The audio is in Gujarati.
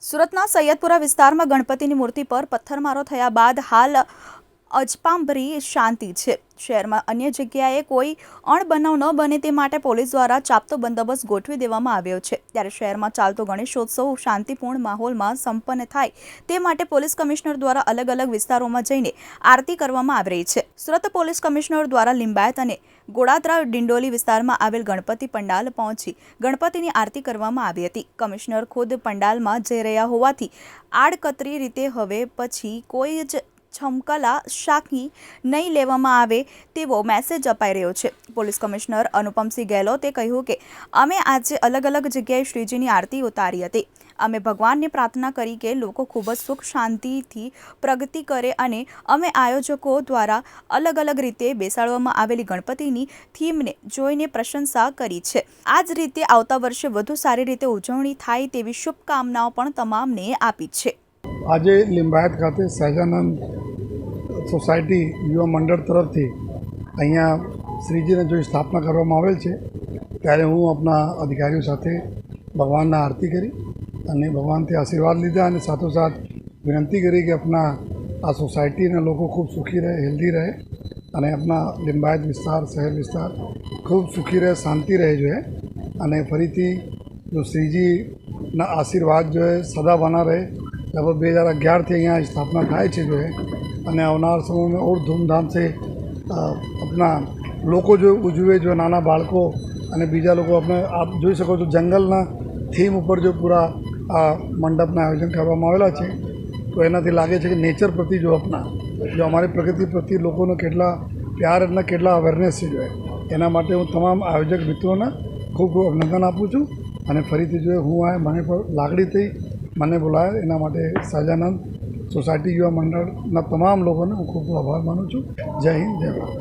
સુરતના સૈયદપુરા વિસ્તારમાં ગણપતિની મૂર્તિ પર પથ્થરમારો થયા બાદ હાલ અજપાંભરી શાંતિ છે। શહેરમાં અન્ય જગ્યાએ કોઈ અણબનાવ ન બને તે માટે પોલીસ દ્વારા ચાપતો બંદોબસ્ત ગોઠવી દેવામાં આવ્યો છે। ત્યારે શહેરમાં ચાલતો ગણેશોત્સવ શાંતિપૂર્ણ માહોલમાં સંપન્ન થાય તે માટે પોલીસ કમિશનર દ્વારા અલગ અલગ વિસ્તારોમાં જઈને આરતી કરવામાં આવી રહી છે। સુરત પોલીસ કમિશનર દ્વારા લિંબાયત અને ગોળાદરા ડિંડોલી વિસ્તારમાં આવેલ ગણપતિ પંડાલ પહોંચી ગણપતિની આરતી કરવામાં આવી હતી। કમિશનર ખુદ પંડાલમાં જઈ રહ્યા હોવાથી આડકતરી રીતે હવે પછી કોઈ જ છમકલા શાખી નહીં લેવામાં આવે તેવો મેસેજ અપાઈ રહ્યો છે। પોલીસ કમિશનર અનુપમસિંહ ગેહલોતે કહ્યું કે અમે આજે અલગ અલગ જગ્યાએ શ્રીજીની આરતી ઉતારી હતી। અમે ભગવાનને પ્રાર્થના કરી કે લોકો ખૂબ જ સુખ શાંતિથી પ્રગતિ કરે અને અમે આયોજકો દ્વારા અલગ અલગ રીતે બેસાડવામાં આવેલી ગણપતિની થીમને જોઈને પ્રશંસા કરી છે। આ જ રીતે આવતા વર્ષે વધુ સારી રીતે ઉજવણી થાય તેવી શુભકામનાઓ પણ તમામને આપી છે। આજે લિંબાયત ખાતે સહજાનંદ સોસાયટી યુવા મંડળ તરફથી અહીંયા શ્રીજીને જો સ્થાપના કરવામાં આવેલ છે ત્યારે હું આપણા અધિકારીઓ સાથે ભગવાનના આરતી કરી અને ભગવાનથી આશીર્વાદ લીધા અને સાથોસાથ વિનંતી કરી કે આપણા આ સોસાયટીના લોકો ખૂબ સુખી રહે, હેલ્ધી રહે અને આપણા લિંબાયત વિસ્તાર, શહેર વિસ્તાર ખૂબ સુખી રહે, શાંતિ રહે જોઈએ અને ફરીથી જો શ્રીજીના આશીર્વાદ જો સદા બના રહે। लगभग 2011 यहाँ स्थापना થાય છે जो है અને આવનાર સમયમાં और धूमधाम से अपना લોકો જો ઉજવે જો નાના બાળકો અને બીજા લોકો આપણે આપ જોઈ શકો છો જંગલના થીમ ઉપર જો પૂરા મંડપના આયોજન કરવામાં આવેલા છે તો એનાથી લાગે છે કે નેચર પ્રતિ જો આપણા જો અમારી પ્રકૃતિ પ્રતિ લોકોનો કેટલા પ્યાર અને કેટલા અવેરનેસ છે જો એના માટે હું તમામ આયોજક મિત્રોને ખૂબ ખૂબ અભિનંદન આપું છું અને ફરીથી જો હું આ મને પર લાગણી થઈ મને બોલાયા એના માટે સહજાનંદ સોસાયટી યુવા મંડળના તમામ લોકોને હું ખૂબ આભાર માનું છું। જય હિન્દ, જય ભારત।